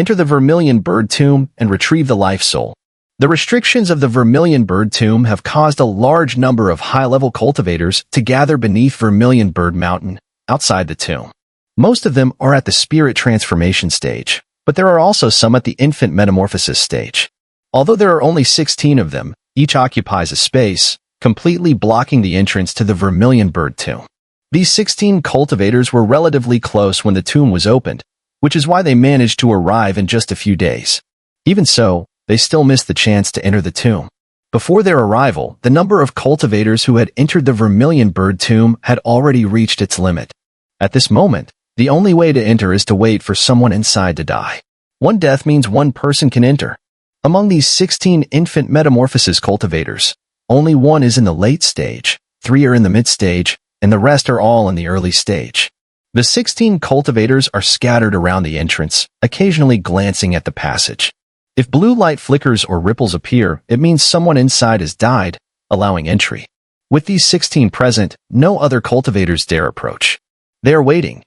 Enter the Vermilion Bird Tomb and retrieve the life soul. The restrictions of the Vermilion Bird Tomb have caused a large number of high-level cultivators to gather beneath Vermilion Bird Mountain, outside the tomb. Most of them are at the spirit transformation stage, but there are also some at the infant metamorphosis stage. Although there are only 16 of them, each occupies a space, completely blocking the entrance to the Vermilion Bird Tomb. These 16 cultivators were relatively close when the tomb was opened, which is why they managed to arrive in just a few days. Even so, they still missed the chance to enter the tomb. Before their arrival, the number of cultivators who had entered the Vermilion Bird Tomb had already reached its limit. At this moment, the only way to enter is to wait for someone inside to die. One death means one person can enter. Among these 16 infant metamorphosis cultivators, only one is in the late stage, 3 are in the mid stage, and the rest are all in the early stage. The 16 cultivators are scattered around the entrance, occasionally glancing at the passage. If blue light flickers or ripples appear, it means someone inside has died, allowing entry. With these 16 present, no other cultivators dare approach. They are waiting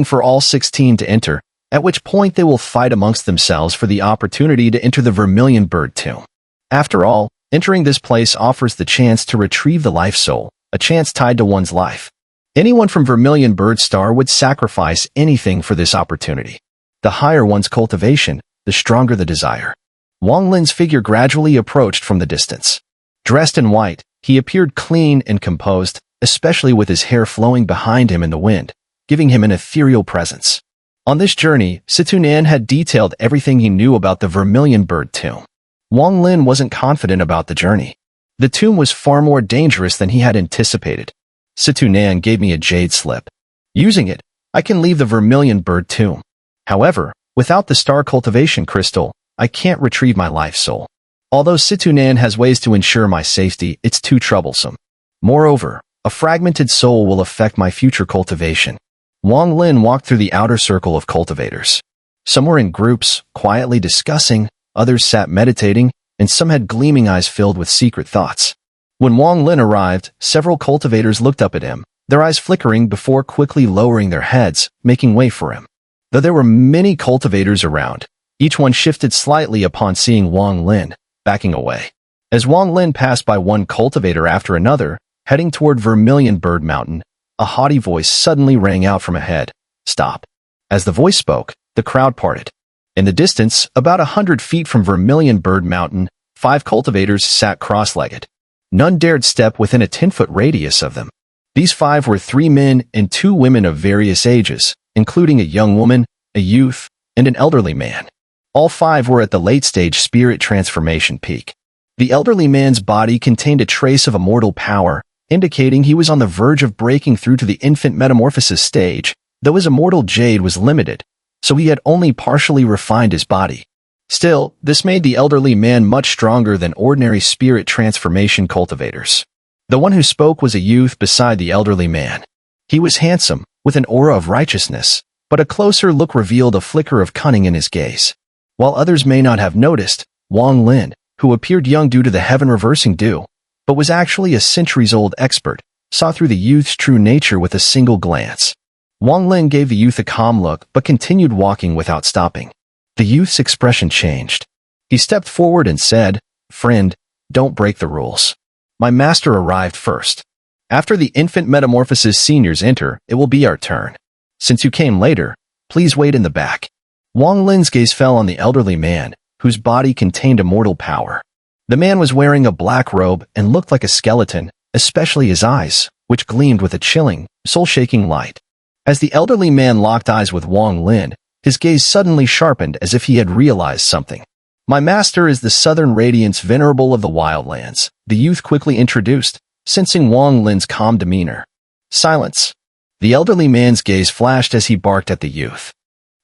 for all 16 to enter, at which point they will fight amongst themselves for the opportunity to enter the Vermilion Bird Tomb. After all, entering this place offers the chance to retrieve the life soul, a chance tied to one's life. Anyone from Vermilion Bird Star would sacrifice anything for this opportunity. The higher one's cultivation, the stronger the desire. Wong Lin's figure gradually approached from the distance. Dressed in white, he appeared clean and composed, especially with his hair flowing behind him in the wind, giving him an ethereal presence. On this journey, Xun'er had detailed everything he knew about the Vermilion Bird Tomb. Wong Lin wasn't confident about the journey. The tomb was far more dangerous than he had anticipated. Xun'er gave me a jade slip. Using it, I can leave the Vermilion Bird Tomb. However, without the star cultivation crystal, I can't retrieve my life soul. Although Xun'er has ways to ensure my safety, it's too troublesome. Moreover, a fragmented soul will affect my future cultivation. Wong Lin walked through the outer circle of cultivators. Some were in groups, quietly discussing, others sat meditating, and some had gleaming eyes filled with secret thoughts. When Wong Lin arrived, several cultivators looked up at him, their eyes flickering before quickly lowering their heads, making way for him. Though there were many cultivators around, each one shifted slightly upon seeing Wong Lin, backing away. As Wong Lin passed by one cultivator after another, heading toward Vermilion Bird Mountain, a haughty voice suddenly rang out from ahead. "Stop." As the voice spoke, the crowd parted. In the distance, about 100 feet from Vermilion Bird Mountain, 5 cultivators sat cross-legged. None dared step within a 10-foot radius of them. These 5 were 3 men and 2 women of various ages, including a young woman, a youth, and an elderly man. All 5 were at the late-stage spirit transformation peak. The elderly man's body contained a trace of immortal power, indicating he was on the verge of breaking through to the infant metamorphosis stage, though his immortal jade was limited, so he had only partially refined his body. Still, this made the elderly man much stronger than ordinary spirit transformation cultivators. The one who spoke was a youth beside the elderly man. He was handsome, with an aura of righteousness, but a closer look revealed a flicker of cunning in his gaze. While others may not have noticed, Wong Lin, who appeared young due to the heaven-reversing dew, but was actually a centuries-old expert, saw through the youth's true nature with a single glance. Wong Lin gave the youth a calm look but continued walking without stopping. The youth's expression changed. He stepped forward and said, "Friend, don't break the rules. My master arrived first. After the infant metamorphosis seniors enter, it will be our turn. Since you came later, please wait in the back." Wong Lin's gaze fell on the elderly man, whose body contained immortal power. The man was wearing a black robe and looked like a skeleton, especially his eyes, which gleamed with a chilling, soul-shaking light. As the elderly man locked eyes with Wong Lin, his gaze suddenly sharpened as if he had realized something. "My master is the Southern Radiance Venerable of the Wildlands," the youth quickly introduced, sensing Wong Lin's calm demeanor. "Silence." The elderly man's gaze flashed as he barked at the youth.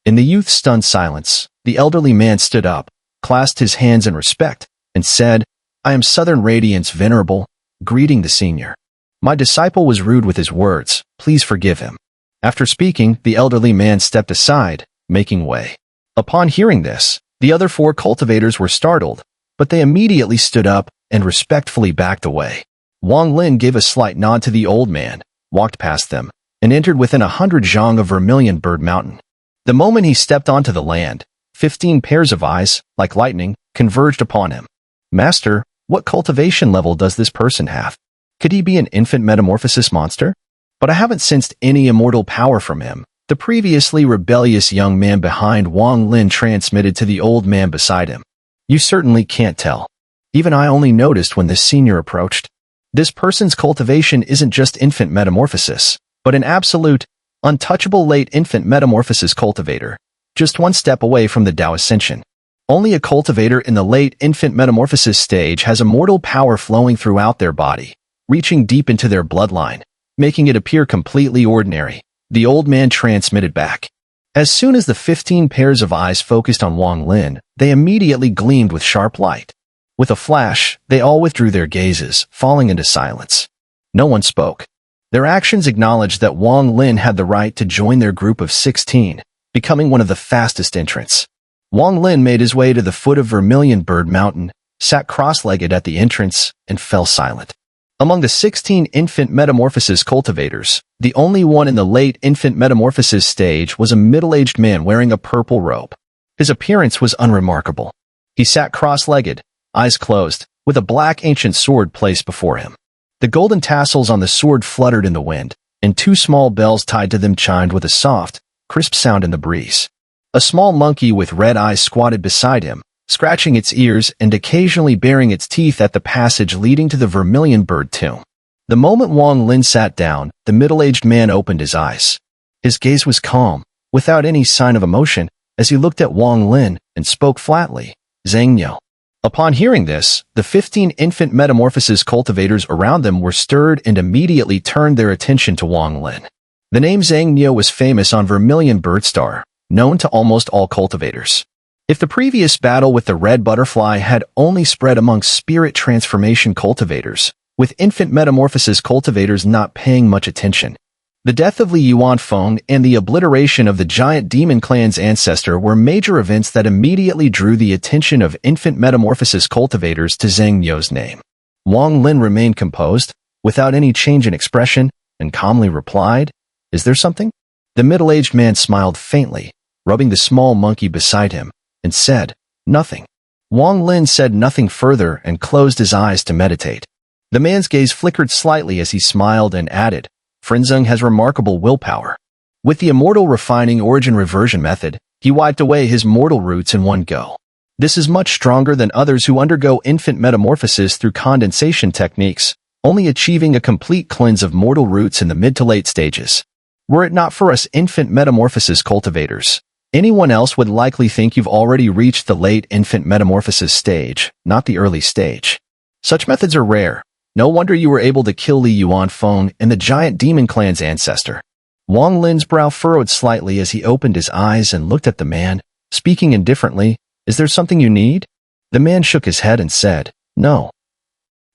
In the youth's stunned silence, the elderly man stood up, clasped his hands in respect, and said, "I am Southern Radiance Venerable, greeting the senior. My disciple was rude with his words, please forgive him." After speaking, the elderly man stepped aside, making way. Upon hearing this, the other 4 cultivators were startled, but they immediately stood up and respectfully backed away. Wong Lin gave a slight nod to the old man, walked past them, and entered within 100 zhang of Vermilion Bird Mountain. The moment he stepped onto the land, 15 pairs of eyes, like lightning, converged upon him. Master, what cultivation level does this person have? Could he be an infant metamorphosis monster? But I haven't sensed any immortal power from him. The previously rebellious young man behind Wong Lin transmitted to the old man beside him. You certainly can't tell. Even I only noticed when this senior approached. This person's cultivation isn't just infant metamorphosis, but an absolute, untouchable late infant metamorphosis cultivator, just one step away from the Tao Ascension. Only a cultivator in the late infant metamorphosis stage has immortal power flowing throughout their body, reaching deep into their bloodline, making it appear completely ordinary. The old man transmitted back. As soon as the 15 pairs of eyes focused on Wong Lin, they immediately gleamed with sharp light. With a flash, they all withdrew their gazes, falling into silence. No one spoke. Their actions acknowledged that Wong Lin had the right to join their group of 16, becoming one of the fastest entrants. Wong Lin made his way to the foot of Vermilion Bird Mountain, sat cross-legged at the entrance, and fell silent. Among the 16 infant metamorphosis cultivators, the only one in the late infant metamorphosis stage was a middle-aged man wearing a purple robe. His appearance was unremarkable. He sat cross-legged, eyes closed, with a black ancient sword placed before him. The golden tassels on the sword fluttered in the wind, and two small bells tied to them chimed with a soft, crisp sound in the breeze. A small monkey with red eyes squatted beside him, scratching its ears and occasionally baring its teeth at the passage leading to the Vermilion Bird Tomb. The moment Wong Lin sat down, the middle-aged man opened his eyes. His gaze was calm, without any sign of emotion, as he looked at Wong Lin and spoke flatly, Xun'er. Upon hearing this, the 15 infant metamorphosis cultivators around them were stirred and immediately turned their attention to Wong Lin. The name Xun'er was famous on Vermilion Birdstar, known to almost all cultivators. If the previous battle with the red butterfly had only spread amongst spirit transformation cultivators, with infant metamorphosis cultivators not paying much attention, the death of Li Yuanfeng and the obliteration of the giant demon clan's ancestor were major events that immediately drew the attention of infant metamorphosis cultivators to Xun'er's name. Wong Lin remained composed, without any change in expression, and calmly replied, "Is there something?" The middle-aged man smiled faintly, rubbing the small monkey beside him, and said, "Nothing." Wong Lin said nothing further and closed his eyes to meditate. The man's gaze flickered slightly as he smiled and added, "Frenzung has remarkable willpower." With the immortal refining origin reversion method, he wiped away his mortal roots in one go. This is much stronger than others who undergo infant metamorphosis through condensation techniques, only achieving a complete cleanse of mortal roots in the mid to late stages. Were it not for us infant metamorphosis cultivators, anyone else would likely think you've already reached the late infant metamorphosis stage, not the early stage. Such methods are rare. No wonder you were able to kill Li Yuanfeng and the giant demon clan's ancestor. Wong Lin's brow furrowed slightly as he opened his eyes and looked at the man, speaking indifferently, "Is there something you need?" The man shook his head and said, "No.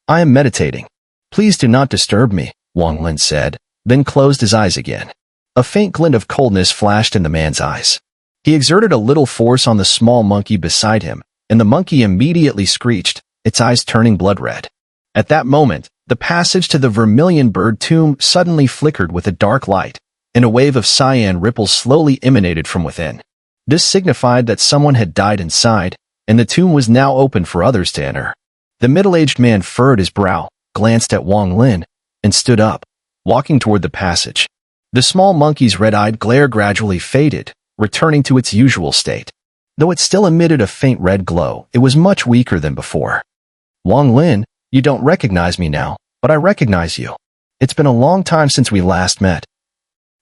I am meditating." "Please do not disturb me," Wong Lin said, then closed his eyes again. A faint glint of coldness flashed in the man's eyes. He exerted a little force on the small monkey beside him, and the monkey immediately screeched, its eyes turning blood red. At that moment, the passage to the Vermilion Bird Tomb suddenly flickered with a dark light, and a wave of cyan ripples slowly emanated from within. This signified that someone had died inside, and the tomb was now open for others to enter. The middle-aged man furrowed his brow, glanced at Wong Lin, and stood up, walking toward the passage. The small monkey's red-eyed glare gradually faded, returning to its usual state. Though it still emitted a faint red glow, it was much weaker than before. "Wong Lin, you don't recognize me now, but I recognize you. It's been a long time since we last met."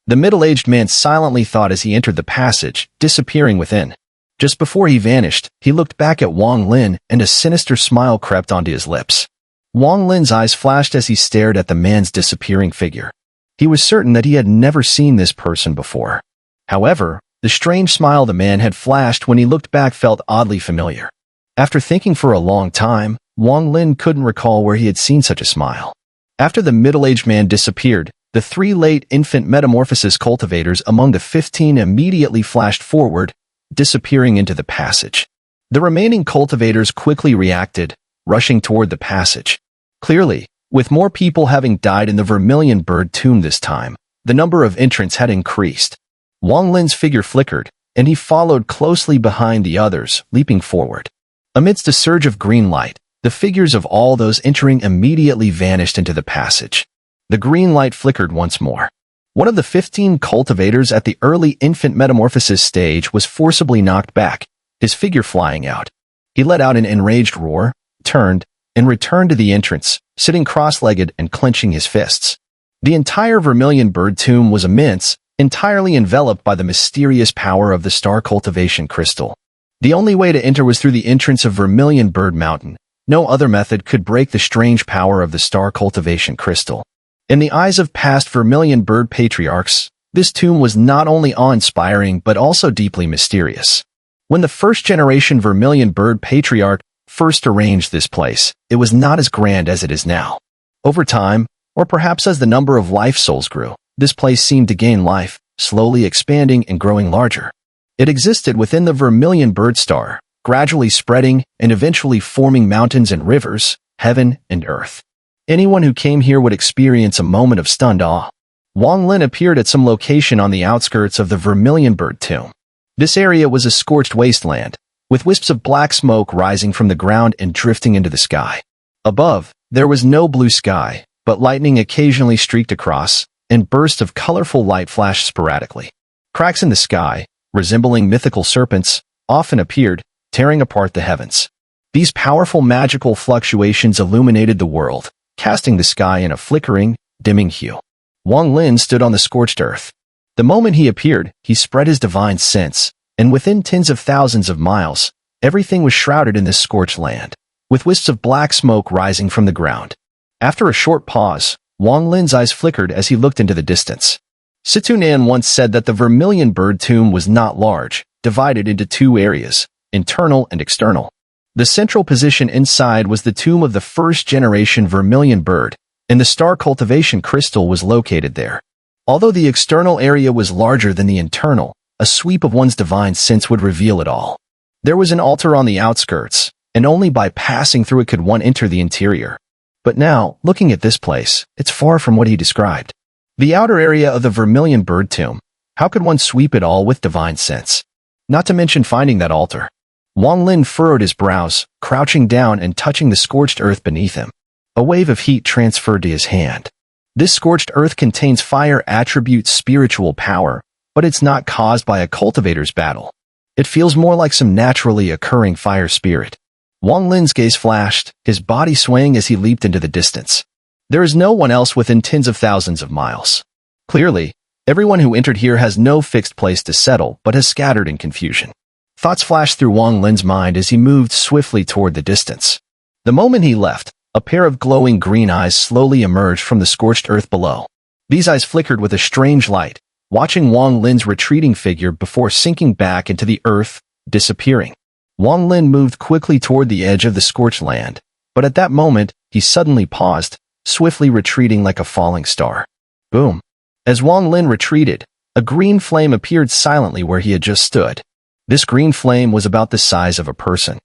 The middle-aged man silently thought as he entered the passage, disappearing within. Just before he vanished, he looked back at Wong Lin and a sinister smile crept onto his lips. Wong Lin's eyes flashed as he stared at the man's disappearing figure. He was certain that he had never seen this person before. However, the strange smile the man had flashed when he looked back felt oddly familiar. After thinking for a long time, Wong Lin couldn't recall where he had seen such a smile. After the middle-aged man disappeared, the 3 late infant metamorphosis cultivators among the 15 immediately flashed forward, disappearing into the passage. The remaining cultivators quickly reacted, rushing toward the passage. Clearly, with more people having died in the Vermilion Bird Tomb this time, the number of entrants had increased. Wong Lin's figure flickered, and he followed closely behind the others, leaping forward. Amidst a surge of green light, the figures of all those entering immediately vanished into the passage. The green light flickered once more. One of the 15 cultivators at the early infant metamorphosis stage was forcibly knocked back, his figure flying out. He let out an enraged roar, turned, and returned to the entrance, sitting cross-legged and clenching his fists. The entire vermilion bird tomb was immense, entirely enveloped by the mysterious power of the star cultivation crystal. The only way to enter was through the entrance of Vermilion Bird Mountain. No other method could break the strange power of the star cultivation crystal. In the eyes of past Vermilion Bird patriarchs, this tomb was not only awe-inspiring but also deeply mysterious. When the first-generation Vermilion Bird patriarch first arranged this place, it was not as grand as it is now. Over time, or perhaps as the number of life souls grew, this place seemed to gain life, slowly expanding and growing larger. It existed within the Vermilion Bird Star, gradually spreading and eventually forming mountains and rivers, heaven and earth. Anyone who came here would experience a moment of stunned awe. Wong Lin appeared at some location on the outskirts of the Vermilion Bird Tomb. This area was a scorched wasteland, with wisps of black smoke rising from the ground and drifting into the sky. Above, there was no blue sky, but lightning occasionally streaked across, and bursts of colorful light flashed sporadically. Cracks in the sky, resembling mythical serpents, often appeared, tearing apart the heavens. These powerful magical fluctuations illuminated the world, casting the sky in a flickering, dimming hue. Wong Lin stood on the scorched earth. The moment he appeared, he spread his divine sense, and within tens of thousands of miles, everything was shrouded in this scorched land, with wisps of black smoke rising from the ground. After a short pause, Wong Lin's eyes flickered as he looked into the distance. Xun'er once said that the Vermilion Bird Tomb was not large, divided into two areas, internal and external. The central position inside was the tomb of the first-generation Vermilion Bird, and the star cultivation crystal was located there. Although the external area was larger than the internal, a sweep of one's divine sense would reveal it all. There was an altar on the outskirts, and only by passing through it could one enter the interior. But now, looking at this place, it's far from what he described. The outer area of the Vermilion Bird Tomb, how could one sweep it all with divine sense? Not to mention finding that altar. Wong Lin furrowed his brows, crouching down and touching the scorched earth beneath him. A wave of heat transferred to his hand. This scorched earth contains fire attributes spiritual power, but it's not caused by a cultivator's battle. It feels more like some naturally occurring fire spirit. Wong Lin's gaze flashed, his body swaying as he leaped into the distance. There is no one else within tens of thousands of miles. Clearly, everyone who entered here has no fixed place to settle but has scattered in confusion. Thoughts flashed through Wong Lin's mind as he moved swiftly toward the distance. The moment he left, a pair of glowing green eyes slowly emerged from the scorched earth below. These eyes flickered with a strange light, watching Wong Lin's retreating figure before sinking back into the earth, disappearing. Wong Lin moved quickly toward the edge of the scorched land, but at that moment, he suddenly paused, swiftly retreating like a falling star. Boom! As Wong Lin retreated, a green flame appeared silently where he had just stood. This green flame was about the size of a person.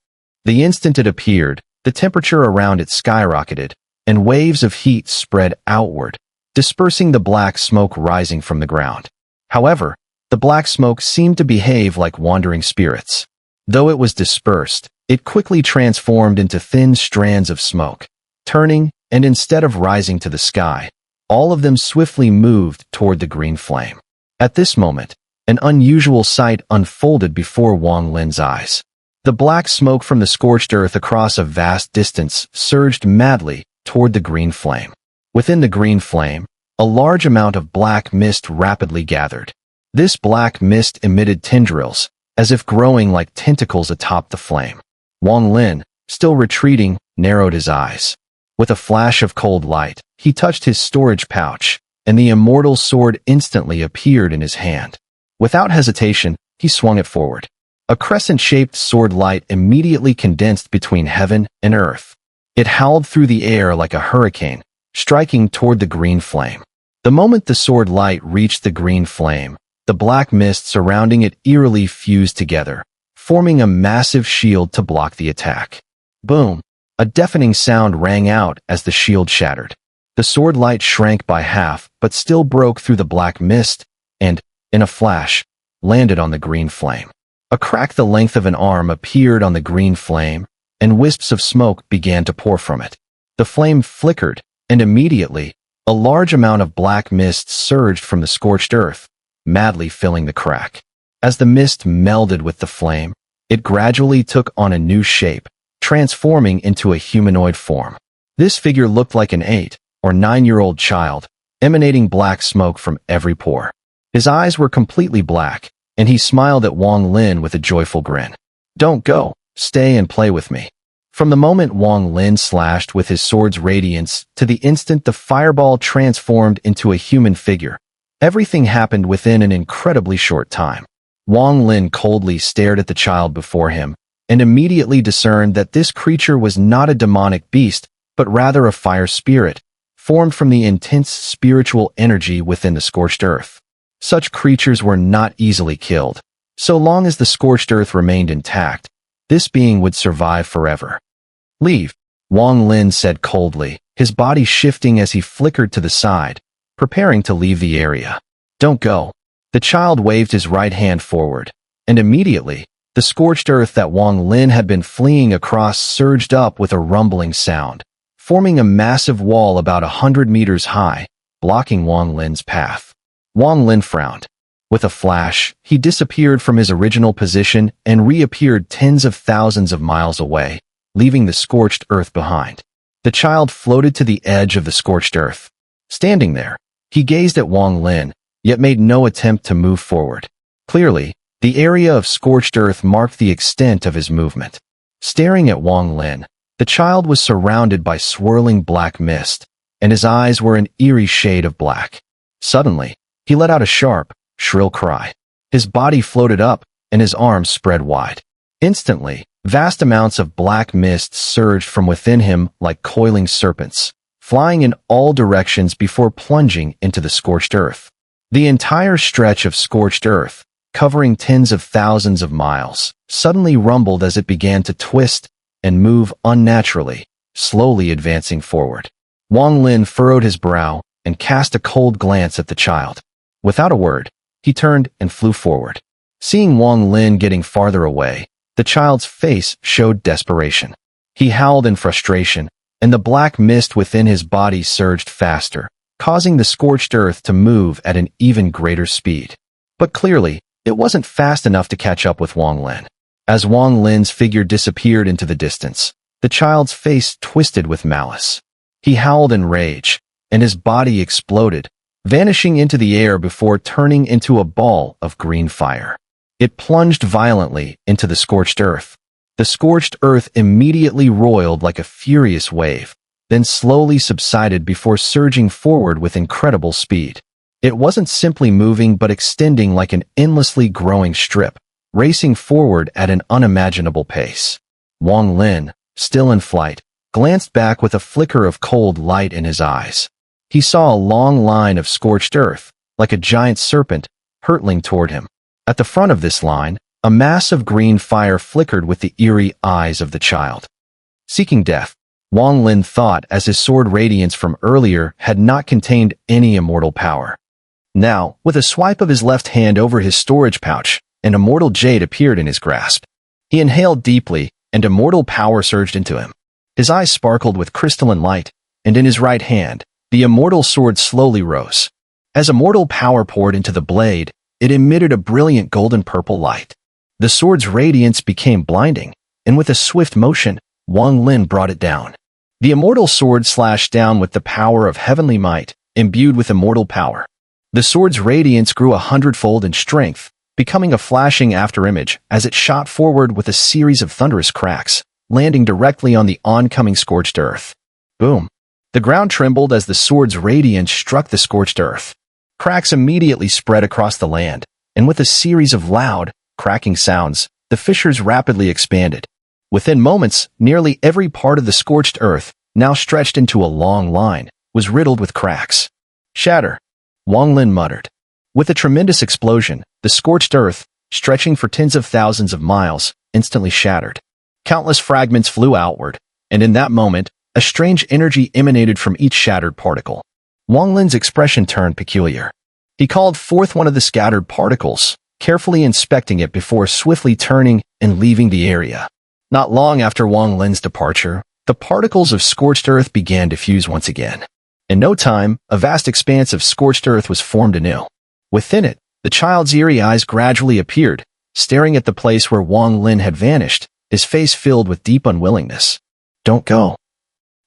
The instant it appeared, the temperature around it skyrocketed, and waves of heat spread outward, dispersing the black smoke rising from the ground. However, the black smoke seemed to behave like wandering spirits. Though it was dispersed, it quickly transformed into thin strands of smoke, turning, and instead of rising to the sky, all of them swiftly moved toward the green flame. At this moment, an unusual sight unfolded before Wong Lin's eyes. The black smoke from the scorched earth across a vast distance surged madly toward the green flame. Within the green flame, a large amount of black mist rapidly gathered. This black mist emitted tendrils, as if growing like tentacles atop the flame. Wong Lin, still retreating, narrowed his eyes. With a flash of cold light, he touched his storage pouch, and the immortal sword instantly appeared in his hand. Without hesitation, he swung it forward. A crescent-shaped sword light immediately condensed between heaven and earth. It howled through the air like a hurricane, striking toward the green flame. The moment the sword light reached the green flame, the black mist surrounding it eerily fused together, forming a massive shield to block the attack. Boom! A deafening sound rang out as the shield shattered. The sword light shrank by half, but still broke through the black mist, and, in a flash, landed on the green flame. A crack the length of an arm appeared on the green flame, and wisps of smoke began to pour from it. The flame flickered, and immediately, a large amount of black mist surged from the scorched earth, madly filling the crack. As the mist melded with the flame, it gradually took on a new shape, transforming into a humanoid form. This figure looked like an 8 or 9-year-old child, emanating black smoke from every pore. His eyes were completely black, and he smiled at Wong Lin with a joyful grin. "Don't go, stay and play with me." From the moment Wong Lin slashed with his sword's radiance to the instant the fireball transformed into a human figure, everything happened within an incredibly short time. Wong Lin coldly stared at the child before him, and immediately discerned that this creature was not a demonic beast, but rather a fire spirit, formed from the intense spiritual energy within the scorched earth. Such creatures were not easily killed. So long as the scorched earth remained intact, this being would survive forever. "Leave," Wong Lin said coldly, his body shifting as he flickered to the side, preparing to leave the area. "Don't go." The child waved his right hand forward, and immediately, the scorched earth that Wong Lin had been fleeing across surged up with a rumbling sound, forming a massive wall about 100 meters high, blocking Wong Lin's path. Wong Lin frowned. With a flash, he disappeared from his original position and reappeared tens of thousands of miles away, leaving the scorched earth behind. The child floated to the edge of the scorched earth. Standing there, he gazed at Wong Lin, yet made no attempt to move forward. Clearly, the area of scorched earth marked the extent of his movement. Staring at Wong Lin, the child was surrounded by swirling black mist, and his eyes were an eerie shade of black. Suddenly, he let out a sharp, shrill cry. His body floated up, and his arms spread wide. Instantly, vast amounts of black mist surged from within him like coiling serpents, flying in all directions before plunging into the scorched earth. The entire stretch of scorched earth, covering tens of thousands of miles, suddenly rumbled as it began to twist and move unnaturally, slowly advancing forward. Wong Lin furrowed his brow and cast a cold glance at the child. Without a word, he turned and flew forward. Seeing Wong Lin getting farther away, the child's face showed desperation. He howled in frustration, and the black mist within his body surged faster, causing the scorched earth to move at an even greater speed. But clearly, it wasn't fast enough to catch up with Wong Lin. As Wong Lin's figure disappeared into the distance, the child's face twisted with malice. He howled in rage, and his body exploded, vanishing into the air before turning into a ball of green fire. It plunged violently into the scorched earth. The scorched earth immediately roiled like a furious wave, then slowly subsided before surging forward with incredible speed. It wasn't simply moving but extending like an endlessly growing strip, racing forward at an unimaginable pace. Wong Lin, still in flight, glanced back with a flicker of cold light in his eyes. He saw a long line of scorched earth, like a giant serpent, hurtling toward him. At the front of this line, a mass of green fire flickered with the eerie eyes of the child. Seeking death, Wong Lin thought as his sword radiance from earlier had not contained any immortal power. Now, with a swipe of his left hand over his storage pouch, an immortal jade appeared in his grasp. He inhaled deeply, and immortal power surged into him. His eyes sparkled with crystalline light, and in his right hand, the immortal sword slowly rose. As immortal power poured into the blade, it emitted a brilliant golden-purple light. The sword's radiance became blinding, and with a swift motion, Wong Lin brought it down. The immortal sword slashed down with the power of heavenly might, imbued with immortal power. The sword's radiance grew 100-fold in strength, becoming a flashing afterimage as it shot forward with a series of thunderous cracks, landing directly on the oncoming scorched earth. Boom! The ground trembled as the sword's radiance struck the scorched earth. Cracks immediately spread across the land, and with a series of loud, cracking sounds, the fissures rapidly expanded. Within moments, nearly every part of the scorched earth, now stretched into a long line, was riddled with cracks. "Shatter," Wong Lin muttered. With a tremendous explosion, the scorched earth, stretching for tens of thousands of miles, instantly shattered. Countless fragments flew outward, and in that moment, a strange energy emanated from each shattered particle. Wong Lin's expression turned peculiar. He called forth one of the scattered particles, carefully inspecting it before swiftly turning and leaving the area. Not long after Wong Lin's departure, the particles of scorched earth began to fuse once again. In no time, a vast expanse of scorched earth was formed anew. Within it, the child's eerie eyes gradually appeared, staring at the place where Wong Lin had vanished, his face filled with deep unwillingness. "Don't go."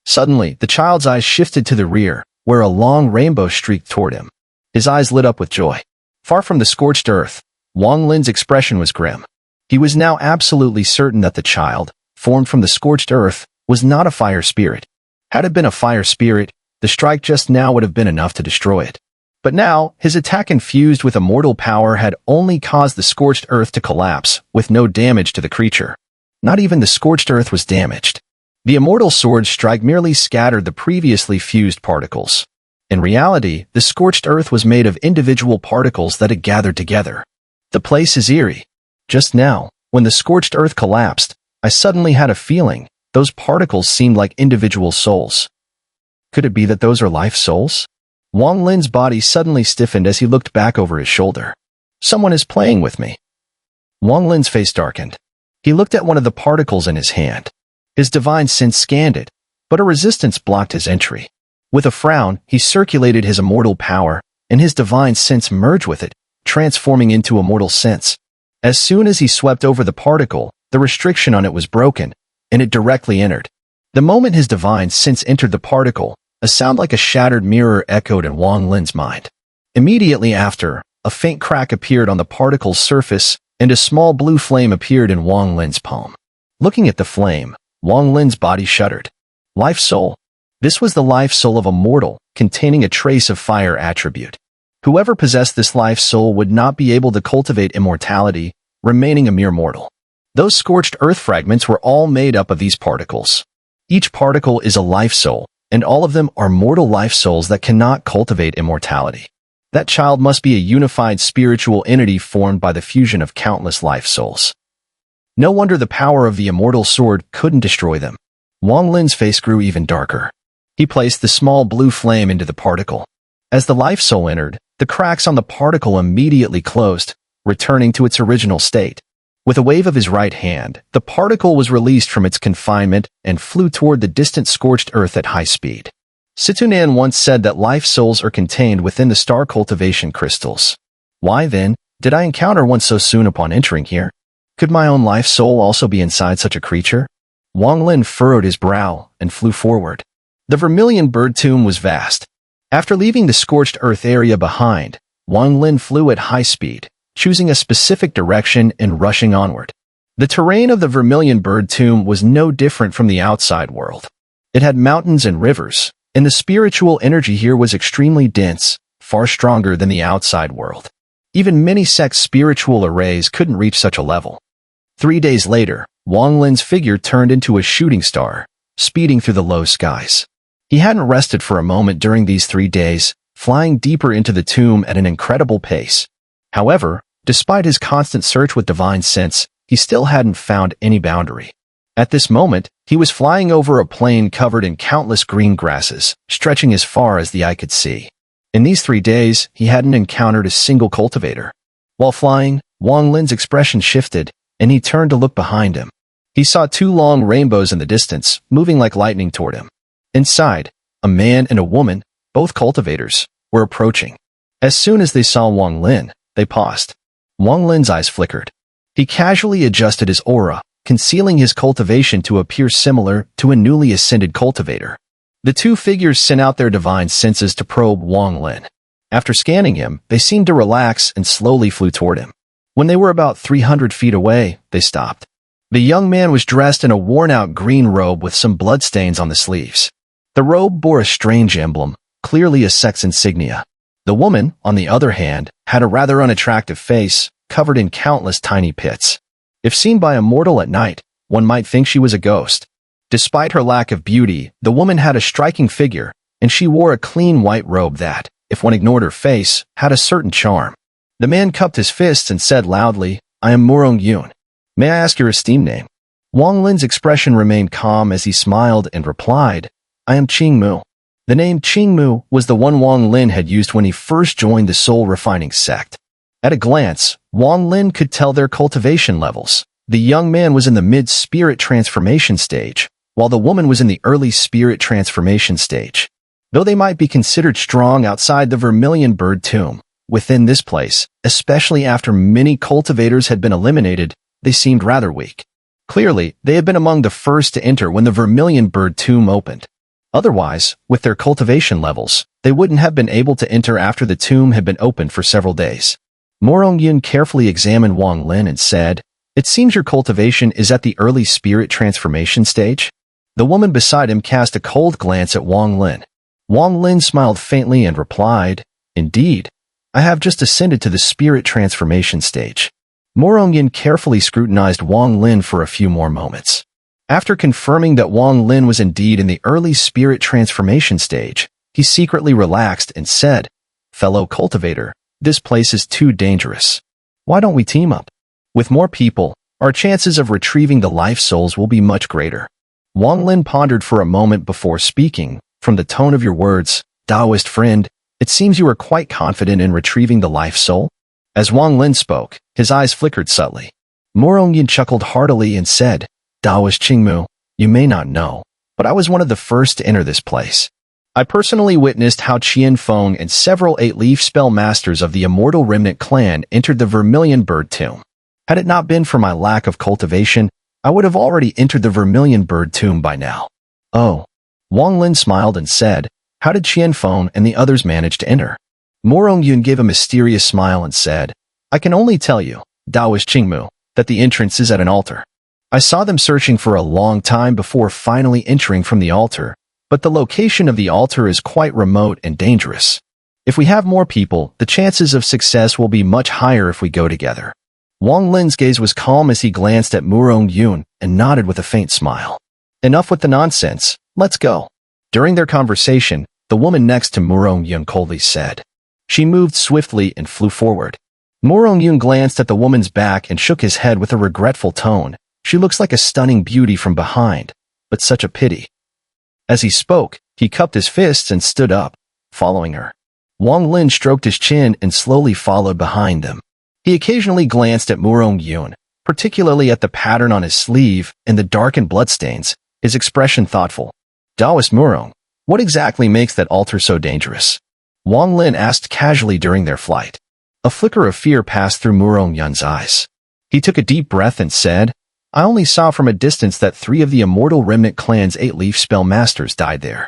Suddenly, the child's eyes shifted to the rear, where a long rainbow streaked toward him. His eyes lit up with joy. Far from the scorched earth, Wong Lin's expression was grim. He was now absolutely certain that the child, formed from the scorched earth, was not a fire spirit. Had it been a fire spirit, the strike just now would have been enough to destroy it. But now, his attack infused with immortal power had only caused the scorched earth to collapse, with no damage to the creature. Not even the scorched earth was damaged. The immortal sword strike merely scattered the previously fused particles. In reality, the scorched earth was made of individual particles that had gathered together. The place is eerie. Just now, when the scorched earth collapsed, I suddenly had a feeling. Those particles seemed like individual souls. Could it be that those are life souls? Wong Lin's body suddenly stiffened as he looked back over his shoulder. Someone is playing with me. Wong Lin's face darkened. He looked at one of the particles in his hand. His divine sense scanned it, but a resistance blocked his entry. With a frown, he circulated his immortal power, and his divine sense merged with it, transforming into immortal sense. As soon as he swept over the particle, the restriction on it was broken, and it directly entered. The moment his divine sense entered the particle, a sound like a shattered mirror echoed in Wong Lin's mind. Immediately after, a faint crack appeared on the particle's surface, and a small blue flame appeared in Wong Lin's palm. Looking at the flame, Wong Lin's body shuddered. Life soul. This was the life soul of a mortal, containing a trace of fire attribute. Whoever possessed this life soul would not be able to cultivate immortality, remaining a mere mortal. Those scorched earth fragments were all made up of these particles. Each particle is a life soul, and all of them are mortal life souls that cannot cultivate immortality. That child must be a unified spiritual entity formed by the fusion of countless life souls. No wonder the power of the immortal sword couldn't destroy them. Wong Lin's face grew even darker. He placed the small blue flame into the particle. As the life soul entered, the cracks on the particle immediately closed, returning to its original state. With a wave of his right hand, the particle was released from its confinement and flew toward the distant scorched earth at high speed. Xun'er once said that life souls are contained within the star cultivation crystals. Why, then, did I encounter one so soon upon entering here? Could my own life soul also be inside such a creature? Wong Lin furrowed his brow and flew forward. The vermilion bird tomb was vast. After leaving the scorched earth area behind, Wong Lin flew at high speed, choosing a specific direction and rushing onward. The terrain of the vermilion bird tomb was no different from the outside world. It had mountains and rivers, and the spiritual energy here was extremely dense, far stronger than the outside world. Even many sects' spiritual arrays couldn't reach such a level. 3 days later, Wong Lin's figure turned into a shooting star, speeding through the low skies. He hadn't rested for a moment during these 3 days, flying deeper into the tomb at an incredible pace. However, despite his constant search with divine sense, he still hadn't found any boundary. At this moment, he was flying over a plain covered in countless green grasses, stretching as far as the eye could see. In these 3 days, he hadn't encountered a single cultivator. While flying, Wong Lin's expression shifted, and he turned to look behind him. He saw 2 long rainbows in the distance, moving like lightning toward him. Inside, a man and a woman, both cultivators, were approaching. As soon as they saw Wong Lin, they paused. Wong Lin's eyes flickered. He casually adjusted his aura, concealing his cultivation to appear similar to a newly ascended cultivator. The 2 figures sent out their divine senses to probe Wong Lin. After scanning him, they seemed to relax and slowly flew toward him. When they were about 300 feet away, they stopped. The young man was dressed in a worn-out green robe with some bloodstains on the sleeves. The robe bore a strange emblem, clearly a sex insignia. The woman, on the other hand, had a rather unattractive face, covered in countless tiny pits. If seen by a mortal at night, one might think she was a ghost. Despite her lack of beauty, the woman had a striking figure, and she wore a clean white robe that, if one ignored her face, had a certain charm. The man cupped his fists and said loudly, "I am Murong Yun. May I ask your esteemed name?" Wong Lin's expression remained calm as he smiled and replied, "I am Qing Mu." The name Qing Mu was the one Wong Lin had used when he first joined the soul-refining sect. At a glance, Wong Lin could tell their cultivation levels. The young man was in the mid-spirit transformation stage, while the woman was in the early spirit transformation stage. Though they might be considered strong outside the Vermilion Bird Tomb, within this place, especially after many cultivators had been eliminated, they seemed rather weak. Clearly, they had been among the first to enter when the Vermilion Bird Tomb opened. Otherwise, with their cultivation levels, they wouldn't have been able to enter after the tomb had been opened for several days. Yun carefully examined Wong Lin and said, "It seems your cultivation is at the early spirit transformation stage?" The woman beside him cast a cold glance at Wong Lin. Wong Lin smiled faintly and replied, "Indeed, I have just ascended to the spirit transformation stage." Yun carefully scrutinized Wong Lin for a few more moments. After confirming that Wong Lin was indeed in the early spirit transformation stage, he secretly relaxed and said, "Fellow cultivator, this place is too dangerous. Why don't we team up? With more people, our chances of retrieving the life souls will be much greater." Wong Lin pondered for a moment before speaking. "From the tone of your words, Taoist friend, it seems you are quite confident in retrieving the life soul." As Wong Lin spoke, his eyes flickered subtly. Yun chuckled heartily and said, "Taoist Qingmu, you may not know, but I was one of the first to enter this place. I personally witnessed how Qianfeng and several 8-leaf spell masters of the Immortal Remnant clan entered the Vermilion Bird Tomb. Had it not been for my lack of cultivation, I would have already entered the Vermilion Bird Tomb by now." "Oh." Wong Lin smiled and said, "How did Qianfeng and the others manage to enter?" Yun gave a mysterious smile and said, "I can only tell you, Taoist Qingmu, that the entrance is at an altar. I saw them searching for a long time before finally entering from the altar, but the location of the altar is quite remote and dangerous. If we have more people, the chances of success will be much higher if we go together." Wong Lin's gaze was calm as he glanced at Yun and nodded with a faint smile. "Enough with the nonsense, let's go." During their conversation, the woman next to Yun coldly said. She moved swiftly and flew forward. Yun glanced at the woman's back and shook his head with a regretful tone. "She looks like a stunning beauty from behind, but such a pity." As he spoke, he cupped his fists and stood up, following her. Wong Lin stroked his chin and slowly followed behind them. He occasionally glanced at Yun, particularly at the pattern on his sleeve and the darkened bloodstains, his expression thoughtful. "Taoist Murong, what exactly makes that altar so dangerous?" Wong Lin asked casually during their flight. A flicker of fear passed through Yun's eyes. He took a deep breath and said, "I only saw from a distance that 3 of the Immortal Remnant clan's 8-leaf spell masters died there.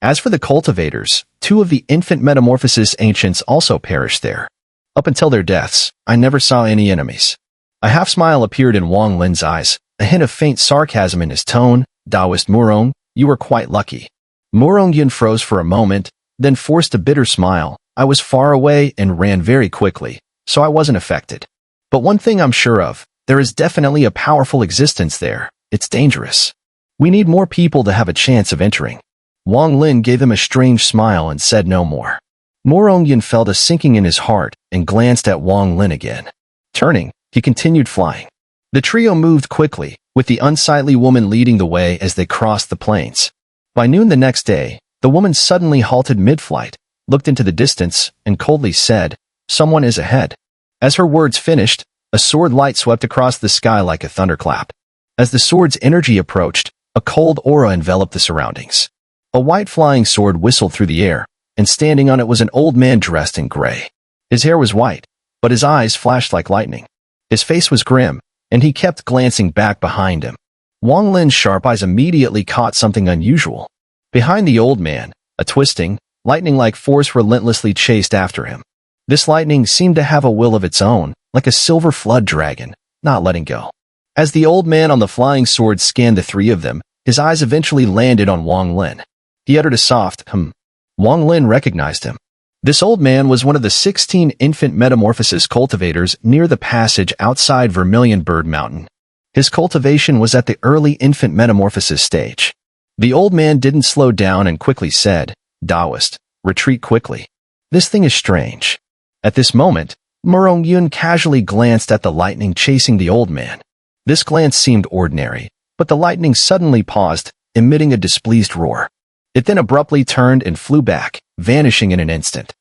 As for the cultivators, 2 of the infant metamorphosis ancients also perished there. Up until their deaths, I never saw any enemies." A half-smile appeared in Wong Lin's eyes, a hint of faint sarcasm in his tone. "Taoist Murong, you were quite lucky." Yun froze for a moment, then forced a bitter smile. "I was far away and ran very quickly, so I wasn't affected. But one thing I'm sure of, there is definitely a powerful existence there. It's dangerous. We need more people to have a chance of entering." Wong Lin gave him a strange smile and said no more. Yun felt a sinking in his heart and glanced at Wong Lin again. Turning, he continued flying. The trio moved quickly, with the unsightly woman leading the way as they crossed the plains. By noon the next day, the woman suddenly halted mid-flight, looked into the distance, and coldly said, "Someone is ahead." As her words finished, a sword light swept across the sky like a thunderclap. As the sword's energy approached, a cold aura enveloped the surroundings. A white flying sword whistled through the air, and standing on it was an old man dressed in gray. His hair was white, but his eyes flashed like lightning. His face was grim, and he kept glancing back behind him. Wong Lin's sharp eyes immediately caught something unusual. Behind the old man, a twisting, lightning-like force relentlessly chased after him. This lightning seemed to have a will of its own, like a silver flood dragon, not letting go. As the old man on the flying sword scanned the 3 of them, his eyes eventually landed on Wong Lin. He uttered a soft, Wong Lin recognized him. This old man was one of the 16 infant metamorphosis cultivators near the passage outside Vermilion Bird Mountain. His cultivation was at the early infant metamorphosis stage. The old man didn't slow down and quickly said, "Taoist, retreat quickly. This thing is strange." At this moment, Yun casually glanced at the lightning chasing the old man. This glance seemed ordinary, but the lightning suddenly paused, emitting a displeased roar. It then abruptly turned and flew back, vanishing in an instant.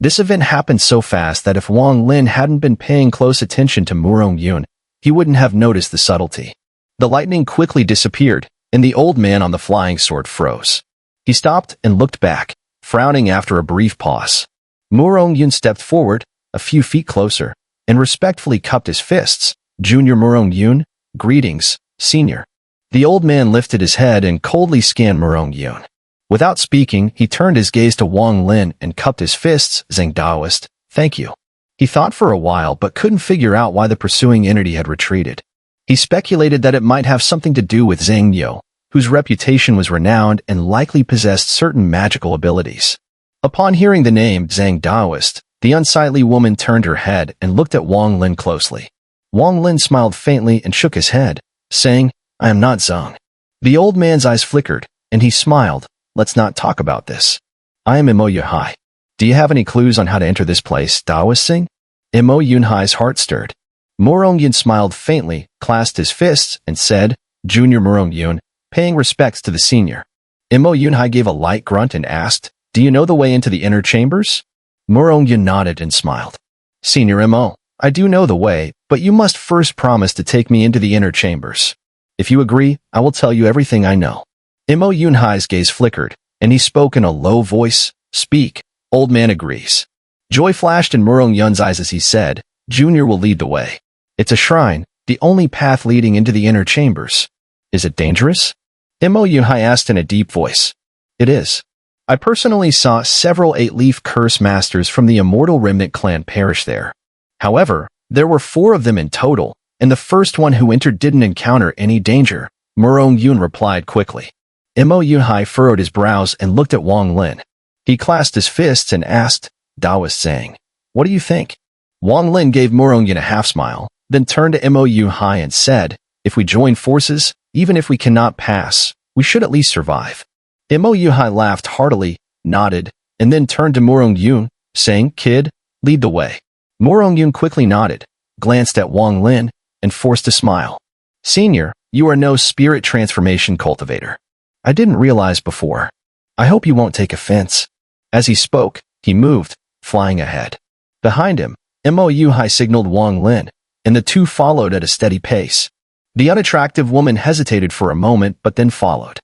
This event happened so fast that if Wong Lin hadn't been paying close attention to Murong Yun, he wouldn't have noticed the subtlety. The lightning quickly disappeared, and the old man on the flying sword froze. He stopped and looked back, frowning after a brief pause. Murong Yun stepped forward, a few feet closer, and respectfully cupped his fists. Junior Murong Yun, greetings, senior. The old man lifted his head and coldly scanned Murong Yun. Without speaking, he turned his gaze to Wong Lin and cupped his fists. Zhang Daoist, thank you. He thought for a while but couldn't figure out why the pursuing entity had retreated. He speculated that it might have something to do with Zhang Yo, whose reputation was renowned and likely possessed certain magical abilities. Upon hearing the name Zhang Daoist, the unsightly woman turned her head and looked at Wong Lin closely. Wong Lin smiled faintly and shook his head, saying, I am not Zhang. The old man's eyes flickered, and he smiled. Let's not talk about this. I am Imo Yunhai. Do you have any clues on how to enter this place, Daoist Singh? Imo Yunhai's heart stirred. Murong Yun smiled faintly, clasped his fists, and said, Junior Murong Yun, paying respects to the senior. Imo Yunhai gave a light grunt and asked, Do you know the way into the inner chambers? Murong Yun nodded and smiled. Senior Imo, I do know the way, but you must first promise to take me into the inner chambers. If you agree, I will tell you everything I know. Imo Yunhai's gaze flickered, and he spoke in a low voice, Speak, old man agrees. Joy flashed in Murong Yun's eyes as he said, Junior will lead the way. It's a shrine, the only path leading into the inner chambers. Is it dangerous? Imo Yunhai asked in a deep voice. It is. I personally saw several eight-leaf curse masters from the Immortal Remnant clan perish there. However, there were 4 of them in total, and the first one who entered didn't encounter any danger, Murong Yun replied quickly. Imo Yunhai furrowed his brows and looked at Wong Lin. He clasped his fists and asked, Daoist saying, What do you think? Wong Lin gave Murong Yun a half-smile, then turned to Imo Yunhai and said, If we join forces, even if we cannot pass, we should at least survive. Imo Yunhai laughed heartily, nodded, and then turned to Murong Yun, saying, Kid, lead the way. Murong Yun quickly nodded, glanced at Wong Lin, and forced a smile. Senior, you are no spirit transformation cultivator. I didn't realize before. I hope you won't take offense. As he spoke, he moved, flying ahead. Behind him, Imo Yunhai signaled Wong Lin, and the two followed at a steady pace. The unattractive woman hesitated for a moment but then followed.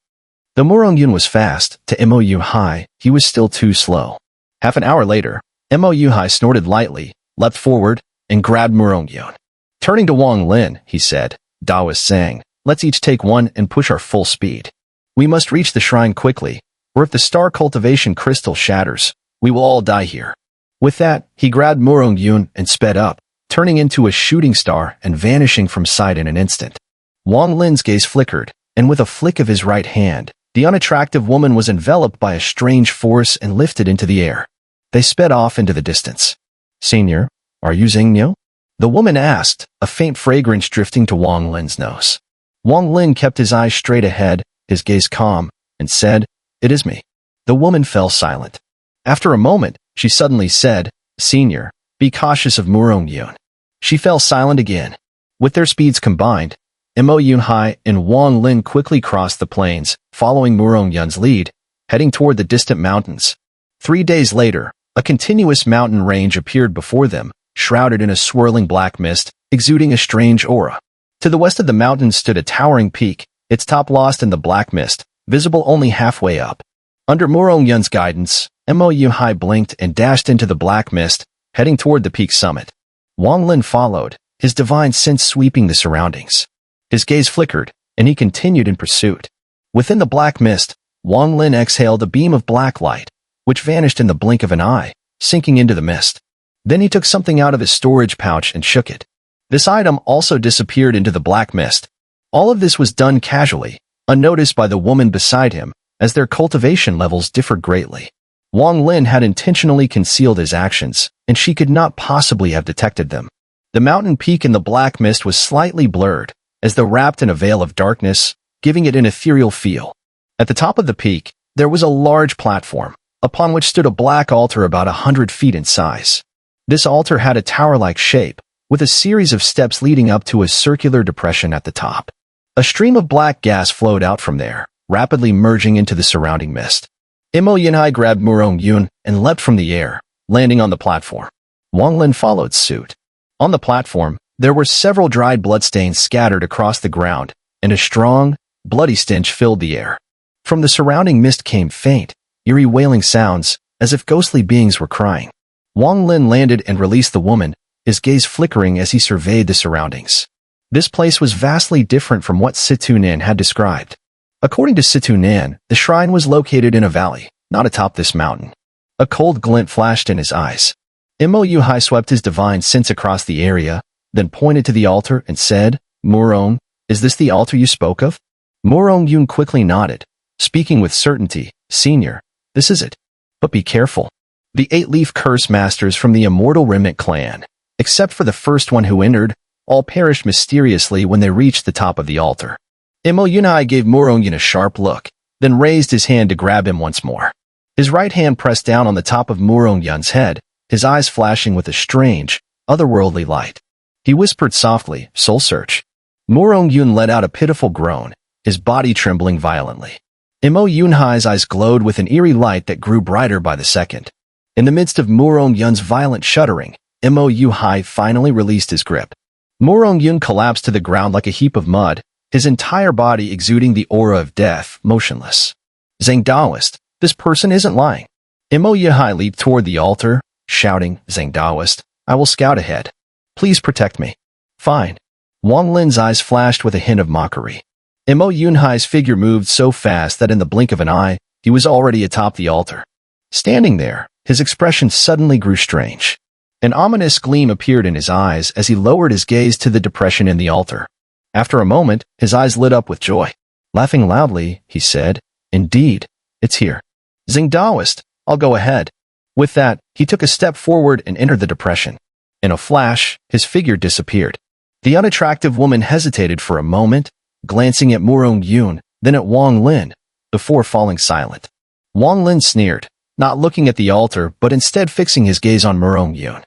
Though Murong Yun was fast, to Imo Yunhai, he was still too slow. Half an hour later, Imo Yunhai snorted lightly, leapt forward, and grabbed Murong Yun. Turning to Wong Lin, he said, Daoist sang, Let's each take one and push our full speed. We must reach the shrine quickly, or if the star cultivation crystal shatters, we will all die here. With that, he grabbed Murong Yun and sped up, turning into a shooting star and vanishing from sight in an instant. Wong Lin's gaze flickered, and with a flick of his right hand, the unattractive woman was enveloped by a strange force and lifted into the air. They sped off into the distance. Senior, are you Xun'er? The woman asked, a faint fragrance drifting to Wong Lin's nose. Wong Lin kept his eyes straight ahead, his gaze calm, and said, It is me. The woman fell silent. After a moment, she suddenly said, Senior, be cautious of Murong Yun. She fell silent again. With their speeds combined, Imo Yunhai and Wong Lin quickly crossed the plains, following Murong Yun's lead, heading toward the distant mountains. 3 days later, a continuous mountain range appeared before them, shrouded in a swirling black mist, exuding a strange aura. To the west of the mountain stood a towering peak, its top lost in the black mist, visible only halfway up. Under Murong Yun's guidance, Imo Yunhai blinked and dashed into the black mist, heading toward the peak summit. Wong Lin followed, his divine sense sweeping the surroundings. His gaze flickered, and he continued in pursuit. Within the black mist, Wong Lin exhaled a beam of black light, which vanished in the blink of an eye, sinking into the mist. Then he took something out of his storage pouch and shook it. This item also disappeared into the black mist. All of this was done casually, unnoticed by the woman beside him, as their cultivation levels differed greatly. Wong Lin had intentionally concealed his actions, and she could not possibly have detected them. The mountain peak in the black mist was slightly blurred, as though wrapped in a veil of darkness, giving it an ethereal feel. At the top of the peak, there was a large platform, upon which stood a black altar about 100 feet in size. This altar had a tower-like shape, with a series of steps leading up to a circular depression at the top. A stream of black gas flowed out from there, rapidly merging into the surrounding mist. Imo Yunhai grabbed Murong Yun and leapt from the air, landing on the platform. Wong Lin followed suit. On the platform, there were several dried bloodstains scattered across the ground, and a strong, bloody stench filled the air. From the surrounding mist came faint, eerie wailing sounds, as if ghostly beings were crying. Wong Lin landed and released the woman, his gaze flickering as he surveyed the surroundings. This place was vastly different from what Xun'er had described. According to Xun'er, the shrine was located in a valley, not atop this mountain. A cold glint flashed in his eyes. Mo Hai swept his divine sense across the area, then pointed to the altar and said, "Murong, is this the altar you spoke of?" Murong Yun quickly nodded, speaking with certainty, "Senior, this is it. But be careful. The 8-leaf curse masters from the immortal remnant clan, except for the first one who entered, all perished mysteriously when they reached the top of the altar." Mo Yunai gave Murong Yun a sharp look, then raised his hand to grab him once more. His right hand pressed down on the top of Murong Yun's head, his eyes flashing with a strange, otherworldly light. He whispered softly, "Soul search." Murong Yun let out a pitiful groan, his body trembling violently. Mo Yunhai's eyes glowed with an eerie light that grew brighter by the second. In the midst of Murong Yun's violent shuddering, Mo Yunhai finally released his grip. Murong Yun collapsed to the ground like a heap of mud, his entire body exuding the aura of death, motionless. "Zhang Daoist, this person isn't lying." Mo Yunhai leaped toward the altar, shouting, "Zhang Daoist, I will scout ahead. Please protect me." "Fine." Wong Lin's eyes flashed with a hint of mockery. Mo Yunhai's figure moved so fast that in the blink of an eye, he was already atop the altar. Standing there, his expression suddenly grew strange. An ominous gleam appeared in his eyes as he lowered his gaze to the depression in the altar. After a moment, his eyes lit up with joy. Laughing loudly, he said, "Indeed, it's here. Zhang Daoist, I'll go ahead." With that, he took a step forward and entered the depression. In a flash, his figure disappeared. The unattractive woman hesitated for a moment, glancing at Murong Yun, then at Wong Lin, before falling silent. Wong Lin sneered, not looking at the altar but instead fixing his gaze on Murong Yun.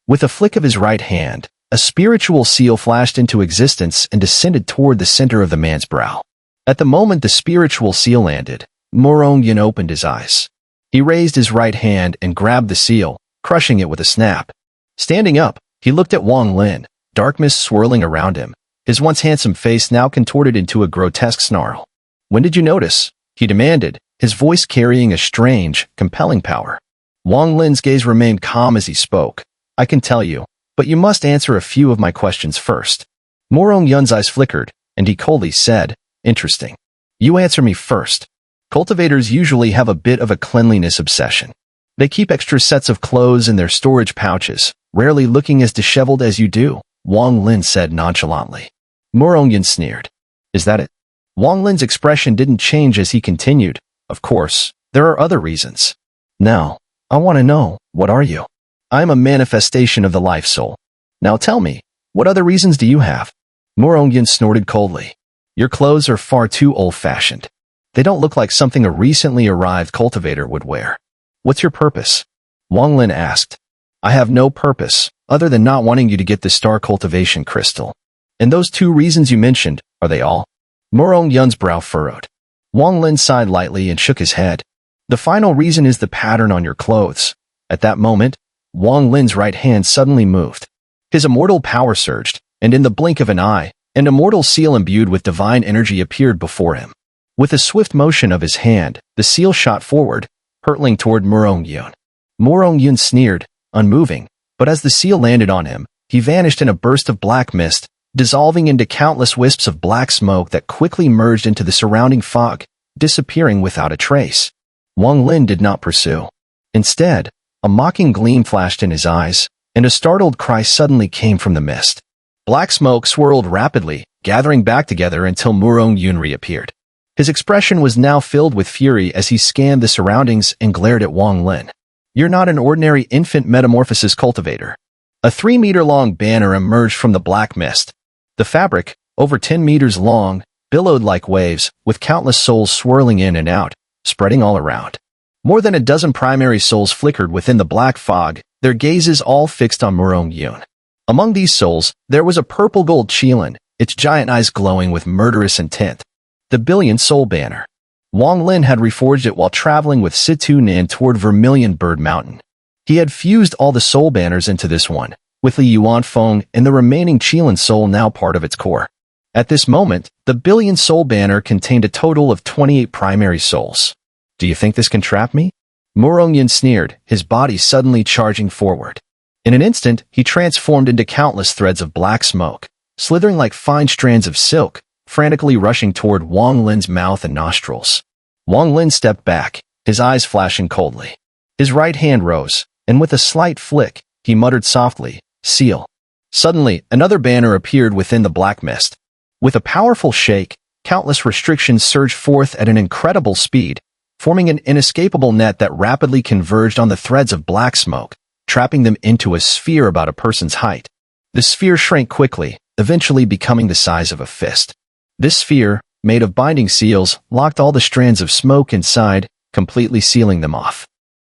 With a flick of his right hand, a spiritual seal flashed into existence and descended toward the center of the man's brow. At the moment the spiritual seal landed, Murong Yun opened his eyes. He raised his right hand and grabbed the seal, crushing it with a snap. Standing up, he looked at Wong Lin, dark mist swirling around him, his once handsome face now contorted into a grotesque snarl. "When did you notice?" he demanded, his voice carrying a strange, compelling power. Wong Lin's gaze remained calm as he spoke. "I can tell you, but you must answer a few of my questions first." Murong Yun's eyes flickered, and he coldly said, "Interesting. You answer me first." Cultivators usually have a bit of a cleanliness obsession. They keep extra sets of clothes in their storage pouches, rarely looking as disheveled as you do, Wong Lin said nonchalantly. Murong Yun sneered. "Is that it?" Wong Lin's expression didn't change as he continued, "Of course, there are other reasons. Now, I want to know, what are you? I am a manifestation of the life soul. Now tell me, what other reasons do you have?" Murong Yun snorted coldly. "Your clothes are far too old-fashioned. They don't look like something a recently arrived cultivator would wear. What's your purpose?" Wong Lin asked. "I have no purpose, other than not wanting you to get the star cultivation crystal. And those 2 reasons you mentioned, are they all?" Murong Yun's brow furrowed. Wong Lin sighed lightly and shook his head. "The final reason is the pattern on your clothes." At that moment, Wong Lin's right hand suddenly moved. His immortal power surged, and in the blink of an eye, an immortal seal imbued with divine energy appeared before him. With a swift motion of his hand, the seal shot forward, hurtling toward Murong Yun. Murong Yun sneered, unmoving, but as the seal landed on him, he vanished in a burst of black mist, dissolving into countless wisps of black smoke that quickly merged into the surrounding fog, disappearing without a trace. Wong Lin did not pursue. Instead, a mocking gleam flashed in his eyes, and a startled cry suddenly came from the mist. Black smoke swirled rapidly, gathering back together until Murong Yun reappeared. His expression was now filled with fury as he scanned the surroundings and glared at Wong Lin. "You're not an ordinary infant metamorphosis cultivator." A 3-meter-long banner emerged from the black mist. The fabric, over 10 meters long, billowed like waves, with countless souls swirling in and out, spreading all around. More than a dozen primary souls flickered within the black fog, their gazes all fixed on Murong Yun. Among these souls, there was a purple-gold Qilin, its giant eyes glowing with murderous intent. The Billion Soul Banner. Wong Lin had reforged it while traveling with Xun'er toward Vermilion Bird Mountain. He had fused all the soul banners into this one, with the Yuan Feng and the remaining Qilin soul now part of its core. At this moment, the billion soul banner contained a total of 28 primary souls. Do you think this can trap me? Morongyan sneered, his body suddenly charging forward. In an instant, he transformed into countless threads of black smoke, slithering like fine strands of silk, frantically rushing toward Wong Lin's mouth and nostrils. Wong Lin stepped back, his eyes flashing coldly. His right hand rose, and with a slight flick, he muttered softly, "Seal." Suddenly, another banner appeared within the black mist. With a powerful shake, countless restrictions surged forth at an incredible speed, forming an inescapable net that rapidly converged on the threads of black smoke, trapping them into a sphere about a person's height. The sphere shrank quickly, eventually becoming the size of a fist. This sphere, made of binding seals, locked all the strands of smoke inside, completely sealing them off.